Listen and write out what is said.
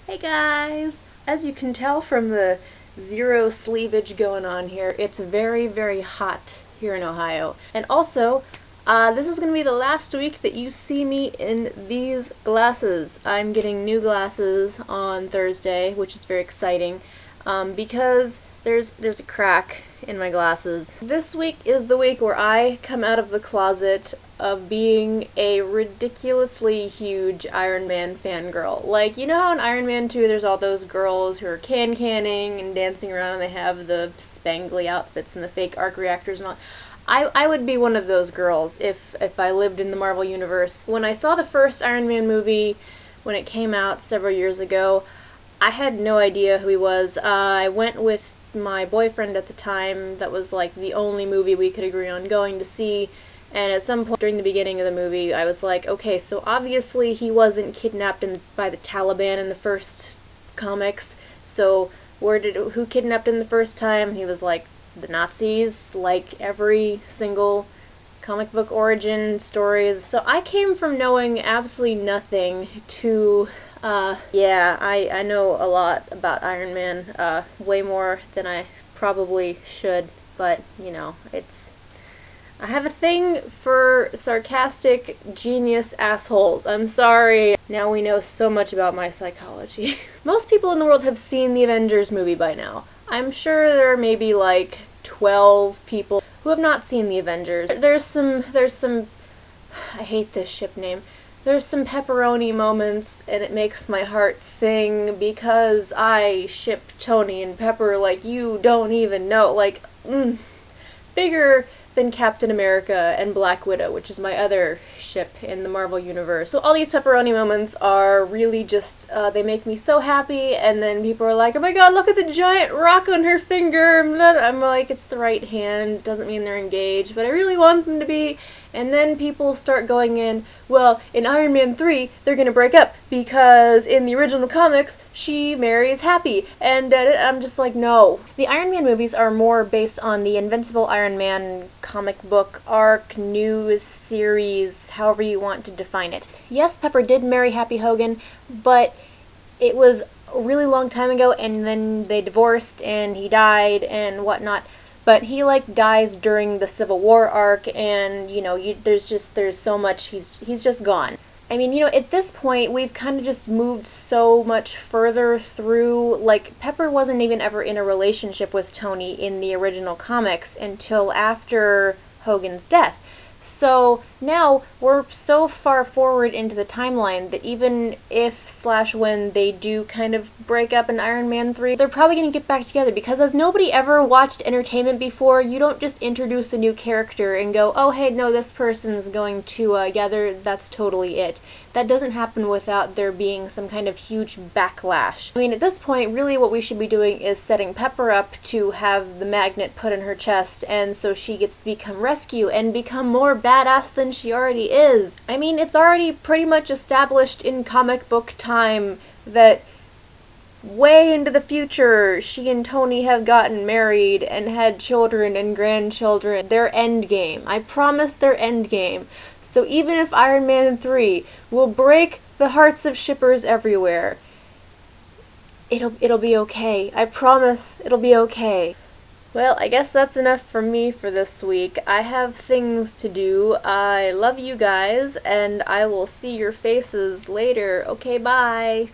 Hey guys! As you can tell from the zero sleevage going on here, it's very, very hot here in Ohio. And also, this is going to be the last week that you see me in these glasses. I'm getting new glasses on Thursday, which is very exciting, because there's a crack in my glasses. This week is the week where I come out of the closet of being a ridiculously huge Iron Man fangirl. Like, you know how in Iron Man 2 there's all those girls who are canning and dancing around and they have the spangly outfits and the fake arc reactors and all? I would be one of those girls if I lived in the Marvel Universe. When I saw the first Iron Man movie, when it came out several years ago, I had no idea who he was. I went with my boyfriend at the time. That was like the only movie we could agree on going to see. And at some point during the beginning of the movie, I was like, okay, so obviously he wasn't kidnapped by the Taliban in the first comics. So who kidnapped him the first time? He was like, the Nazis, like every single comic book origin stories. So I came from knowing absolutely nothing to, yeah, I know a lot about Iron Man, way more than I probably should, but, you know, I have a thing for sarcastic genius assholes. I'm sorry. Now we know so much about my psychology. Most people in the world have seen the Avengers movie by now. I'm sure there are maybe like 12 people who have not seen the Avengers. There's some, I hate this ship name. There's some pepperoni moments and it makes my heart sing because I ship Tony and Pepper like you don't even know. Like, bigger than Captain America and Black Widow, which is my other ship in the Marvel Universe. So all these pepperoni moments are really just, they make me so happy, and then people are like, oh my god, look at the giant rock on her finger! I'm like, it's the right hand, doesn't mean they're engaged, but I really want them to be. And then people start going in, well, in Iron Man 3, they're gonna break up, because in the original comics, she marries Happy, and I'm just like, no. The Iron Man movies are more based on the Invincible Iron Man comic book arc, news, series, however you want to define it. Yes, Pepper did marry Happy Hogan, but it was a really long time ago, and then they divorced, and he died, and whatnot. But he, like, dies during the Civil War arc, and, you know, there's so much, he's just gone. I mean, you know, at this point, we've kind of just moved so much further through, like, Pepper wasn't even ever in a relationship with Tony in the original comics until after Hogan's death. So now we're so far forward into the timeline that even if/when they do kind of break up in Iron Man 3, they're probably going to get back together, because as nobody ever watched entertainment before, you don't just introduce a new character and go, oh hey, no, this person's going to, that's totally it. That doesn't happen without there being some kind of huge backlash. I mean, at this point, really what we should be doing is setting Pepper up to have the magnet put in her chest, and so she gets to become Rescue and become more badass than she already is. I mean, it's already pretty much established in comic book time that way into the future, she and Tony have gotten married and had children and grandchildren. Their endgame. I promise their endgame. So even if Iron Man 3 will break the hearts of shippers everywhere, it'll be okay. I promise it'll be okay. Well, I guess that's enough for me for this week. I have things to do. I love you guys, and I will see your faces later. Okay, bye!